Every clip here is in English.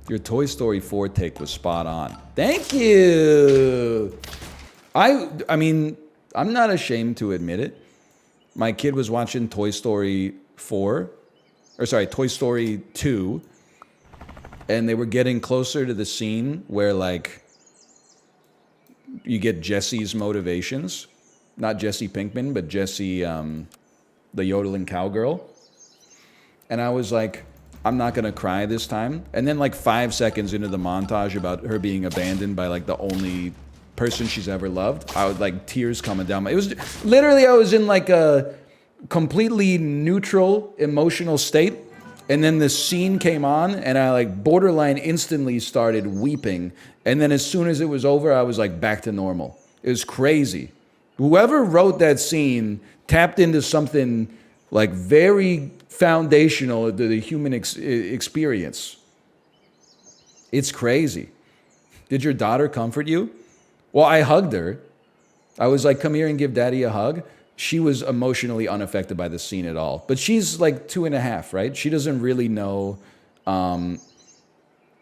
Your Toy Story 4 take was spot on. Thank you. I mean, I'm not ashamed to admit it. My kid was watching Toy Story 4, or sorry, Toy Story 2, and they were getting closer to the scene where, like, you get Jesse's motivations. Not Jesse Pinkman, but Jessie, the yodeling cowgirl. And I was like, I'm not gonna cry this time. And then like 5 seconds into the montage about her being abandoned by like the only person she's ever loved, I would like tears coming down my, it was literally, I was in like a completely neutral emotional state. And then the scene came on and I like borderline instantly started weeping. And then as soon as it was over, I was like back to normal. It was crazy. Whoever wrote that scene tapped into something like very foundational to the human experience. It's crazy. Did your daughter comfort you? Well, I hugged her. I was like, come here and give daddy a hug. She was emotionally unaffected by the scene at all. But she's like 2.5, right? She doesn't really know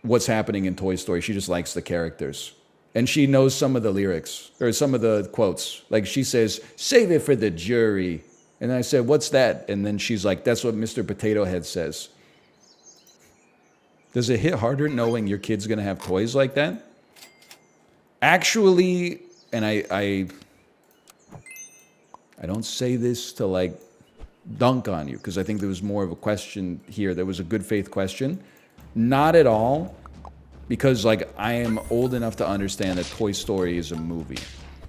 what's happening in Toy Story. She just likes the characters. And she knows some of the lyrics, or some of the quotes. Like she says, save it for the jury. And I said, what's that? And then she's like, that's what Mr. Potato Head says. Does it hit harder knowing your kid's gonna have toys like that? Actually, and I don't say this to like dunk on you, because I think there was more of a question here. There was a good faith question. Not at all, because like I am old enough to understand that Toy Story is a movie.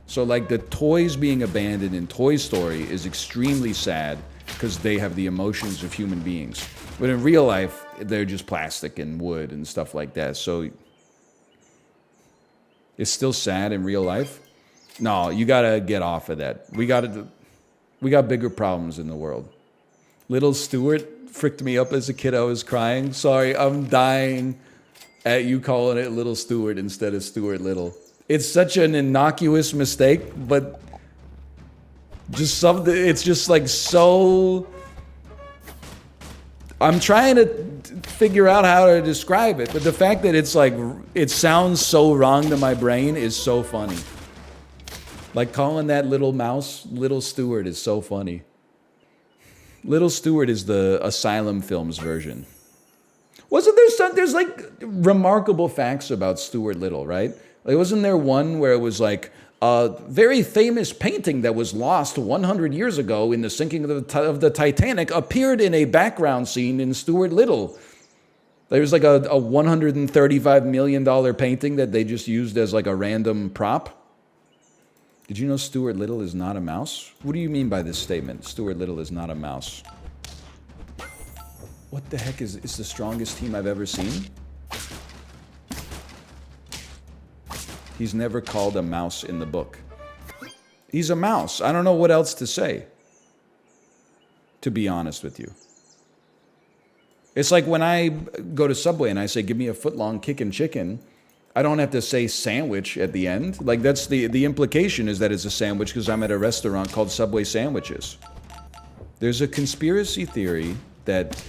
So like the toys being abandoned in Toy Story is extremely sad because they have the emotions of human beings. But in real life, they're just plastic and wood and stuff like that. So it's still sad in real life. No, you gotta get off of that. We got bigger problems in the world. Little Stuart fricked me up as a kid. I was crying. Sorry, I'm dying at you calling it Little Stuart instead of Stuart Little. It's such an innocuous mistake, but just something, it's just like so, I'm trying to figure out how to describe it, but the fact that it's like, it sounds so wrong to my brain is so funny. Like calling that little mouse Little Stuart is so funny. Little Stuart is the Asylum Films version. Wasn't there some, there's like remarkable facts about Stuart Little, right? Like, wasn't there one where it was like a very famous painting that was lost 100 years ago in the sinking of the Titanic appeared in a background scene in Stuart Little? There was like a $135 million painting that they just used as like a random prop. Did you know Stuart Little is not a mouse? What do you mean by this statement? Stuart Little is not a mouse. What the heck is the strongest team I've ever seen? He's never called a mouse in the book. He's a mouse. I don't know what else to say, to be honest with you. It's like when I go to Subway and I say, give me a foot-long kickin' chicken, I don't have to say sandwich at the end. Like that's the implication is that it's a sandwich because I'm at a restaurant called Subway Sandwiches. There's a conspiracy theory that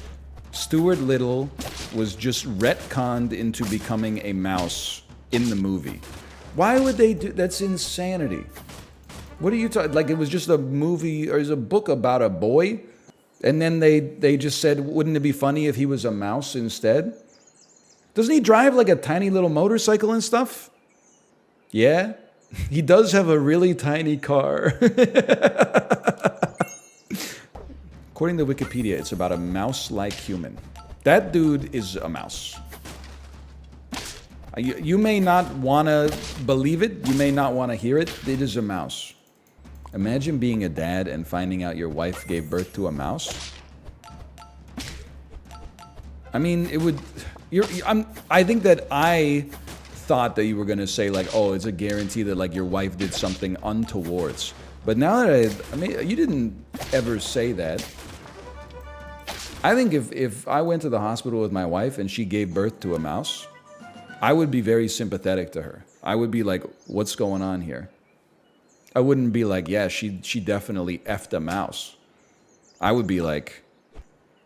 Stuart Little was just retconned into becoming a mouse in the movie. Why would they do, that's insanity. What are you talking, like it was just a movie or is a book about a boy? And then they just said, wouldn't it be funny if he was a mouse instead? Doesn't he drive like a tiny little motorcycle and stuff? Yeah, he does have a really tiny car. According to Wikipedia, it's about a mouse-like human. That dude is a mouse. You may not want to believe it. You may not want to hear it. It is a mouse. Imagine being a dad and finding out your wife gave birth to a mouse. I mean, it would... I think that I thought that you were going to say, like, oh, it's a guarantee that, like, your wife did something untowards. But now that I mean, you didn't ever say that. I think if I went to the hospital with my wife and she gave birth to a mouse, I would be very sympathetic to her. I would be like, what's going on here? I wouldn't be like, yeah, she definitely effed a mouse. I would be like,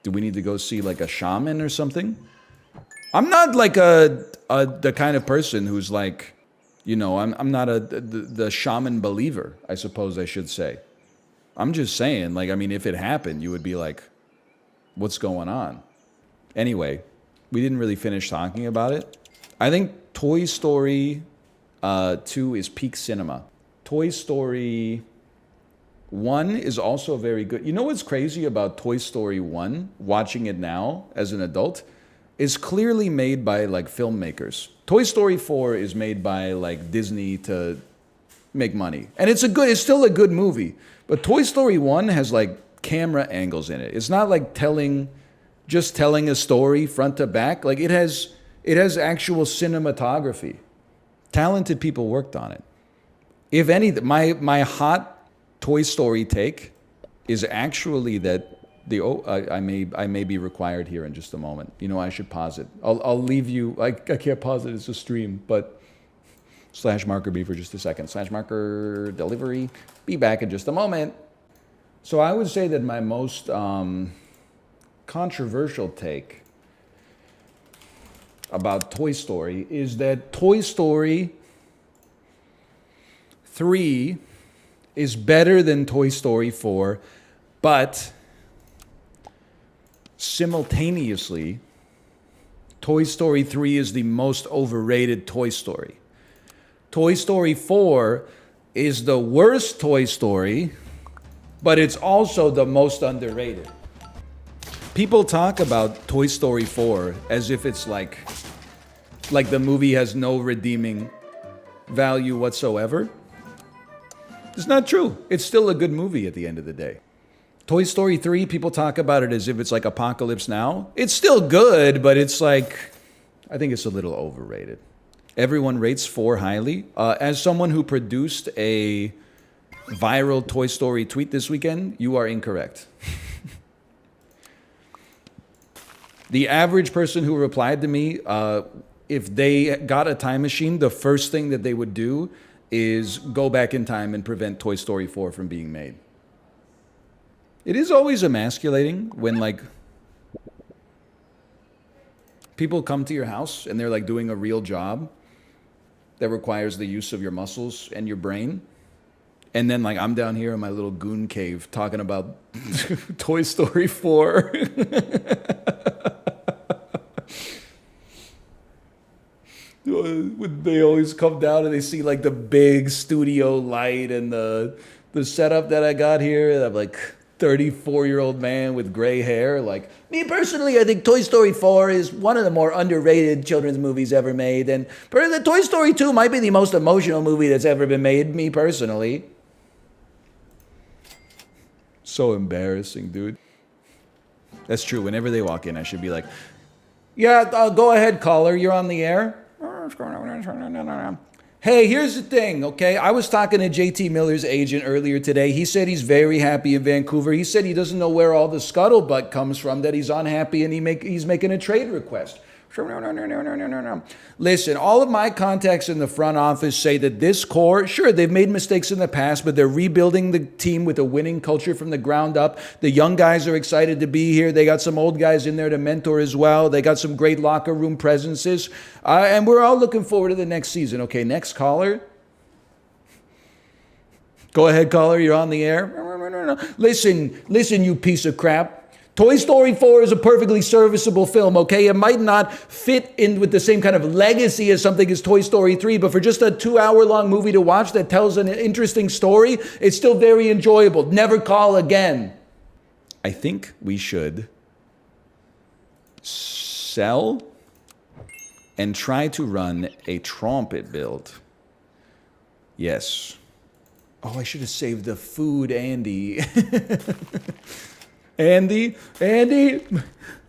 do we need to go see like a shaman or something? I'm not like the kind of person who's like, I'm not the shaman believer, I suppose I should say. I'm just saying, like, I mean, if it happened, you would be like, what's going on? Anyway, we didn't really finish talking about it. I think Toy Story 2 is peak cinema. Toy Story 1 is also very good. You know what's crazy about Toy Story 1, watching it now as an adult, is clearly made by like filmmakers. Toy Story 4 is made by like Disney to make money. And it's still a good movie. But Toy Story 1 has like camera angles in it. It's not like just telling a story front to back. Like it has actual cinematography. Talented people worked on it. If any, my hot Toy Story take is actually that I may be required here in just a moment. I should pause it. I'll leave you. I can't pause it. It's a stream, but /marker for just a second. /marker delivery. Be back in just a moment. So I would say that my most controversial take about Toy Story is that Toy Story 3 is better than Toy Story 4, but simultaneously, Toy Story 3 is the most overrated Toy Story. Toy Story 4 is the worst Toy Story, but it's also the most underrated. People talk about Toy Story 4 as if it's like the movie has no redeeming value whatsoever. It's not true. It's still a good movie at the end of the day. Toy Story 3, people talk about it as if it's like Apocalypse Now. It's still good, but it's like, I think it's a little overrated. Everyone rates 4 highly. As someone who produced a viral Toy Story tweet this weekend, you are incorrect. The average person who replied to me, if they got a time machine, the first thing that they would do is go back in time and prevent Toy Story 4 from being made. It is always emasculating when like people come to your house and they're like doing a real job that requires the use of your muscles and your brain. And then like I'm down here in my little goon cave talking about Toy Story 4. They always come down and they see like the big studio light and the setup that I got here. I'm like 34-year-old man with gray hair. Like, me personally, I think Toy Story 4 is one of the more underrated children's movies ever made. And the Toy Story 2 might be the most emotional movie that's ever been made, me personally. So embarrassing, dude. That's true. Whenever they walk in, I should be like, yeah, go ahead, caller. You're on the air. Hey, here's the thing, okay? I was talking to JT Miller's agent earlier today. He said he's very happy in Vancouver. He said he doesn't know where all the scuttlebutt comes from, that he's unhappy and he's making a trade request. Listen, all of my contacts in the front office say that this core, sure, they've made mistakes in the past, but they're rebuilding the team with a winning culture from the ground up. The young guys are excited to be here. They got some old guys in there to mentor as well. They got some great locker room presences. And we're all looking forward to the next season. Okay, next caller. Go ahead, caller. You're on the air. Listen, you piece of crap. Toy Story 4 is a perfectly serviceable film, okay? It might not fit in with the same kind of legacy as something as Toy Story 3, but for just a 2-hour-long movie to watch that tells an interesting story, it's still very enjoyable. Never call again. I think we should sell and try to run a trumpet build. Yes. Oh, I should have saved the food, Andy. Andy,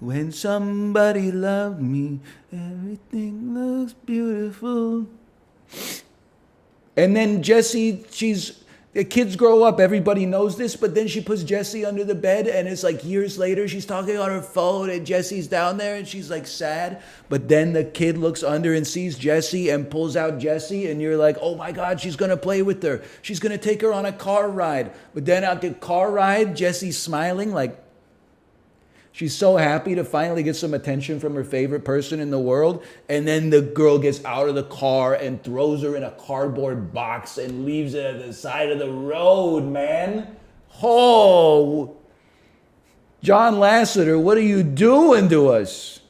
when somebody loved me, everything looks beautiful. And then Jessie, the kids grow up, everybody knows this, but then she puts Jessie under the bed, and it's like years later, she's talking on her phone, and Jessie's down there, and she's like sad. But then the kid looks under and sees Jessie and pulls out Jessie, and you're like, oh my God, she's gonna play with her. She's gonna take her on a car ride. But then at the car ride, Jessie's smiling like, She's so happy to finally get some attention from her favorite person in the world. And then the girl gets out of the car and throws her in a cardboard box and leaves it at the side of the road, man. Oh, John Lasseter, what are you doing to us?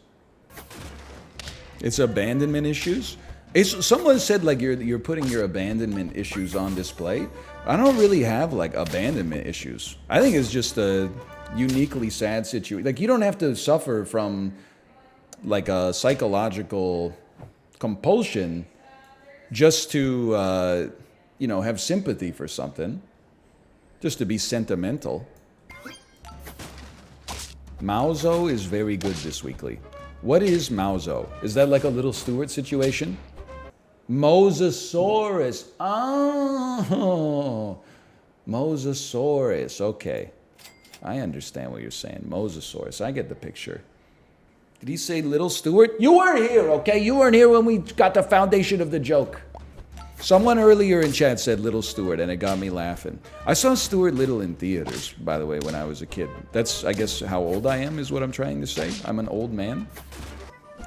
It's abandonment issues. Someone said like you're putting your abandonment issues on display. I don't really have like abandonment issues. I think it's just a uniquely sad situation. Like you don't have to suffer from like a psychological compulsion just to have sympathy for something, just to be sentimental. Mauzo is very good this weekly. What is Mauzo? Is that like a little Stewart situation? Mosasaurus. Oh, Mosasaurus. Okay. I understand what you're saying. Mosasaurus. I get the picture. Did he say little Stewart? You weren't here, okay? You weren't here when we got the foundation of the joke. Someone earlier in chat said little Stewart, and it got me laughing. I saw Stuart Little in theaters, by the way, when I was a kid. That's, I guess, how old I am is what I'm trying to say. I'm an old man.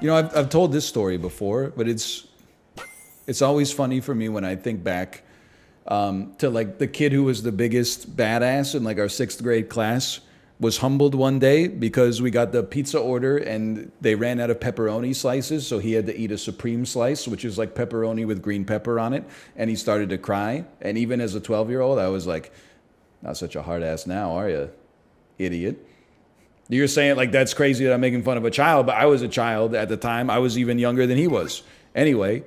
You know, I've told this story before, but it's always funny for me when I think back to like the kid who was the biggest badass in like our 6th grade class was humbled one day because we got the pizza order and they ran out of pepperoni slices, so he had to eat a supreme slice, which is like pepperoni with green pepper on it, and he started to cry. And even as a 12-year-old, I was like, not such a hard ass now, are you, idiot? You're saying like that's crazy that I'm making fun of a child, but I was a child at the time. I was even younger than he was. Anyway,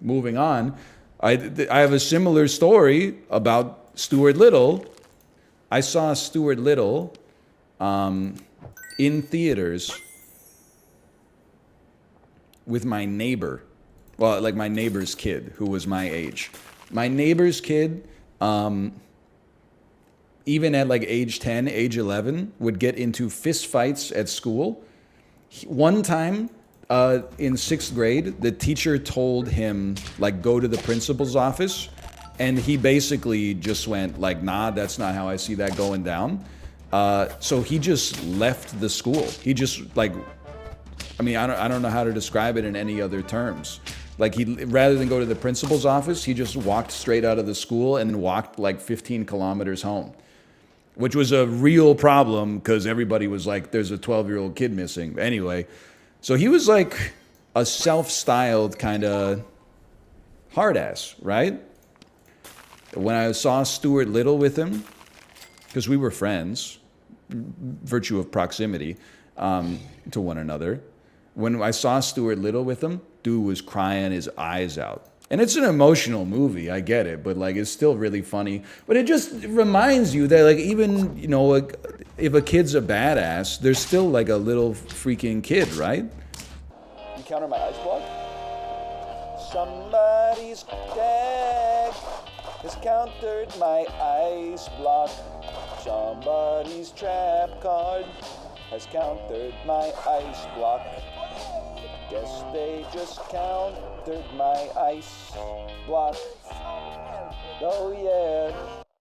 moving on, I have a similar story about Stuart Little. I saw Stuart Little in theaters with my neighbor. Well, like my neighbor's kid who was my age. My neighbor's kid, even at like age 10, age 11, would get into fist fights at school. One time in 6th grade, the teacher told him, like, go to the principal's office. And he basically just went like, nah, that's not how I see that going down. So he just left the school. He just like, I mean, I don't know how to describe it in any other terms. Like he, rather than go to the principal's office, he just walked straight out of the school and walked like 15 kilometers home, which was a real problem because everybody was like, there's a 12-year-old kid missing. Anyway, so he was like a self-styled kind of hard ass, right? When I saw Stuart Little with him, because we were friends, virtue of proximity to one another, when I saw Stuart Little with him, dude was crying his eyes out. And it's an emotional movie, I get it, but like it's still really funny. But it just reminds you that like even, you know, like, if a kid's a badass, there's still like a little freaking kid, right? Encounter my ice block? Somebody's dead. Has countered my ice block. Somebody's trap card has countered my ice block. Guess they just countered my ice block. Oh yeah.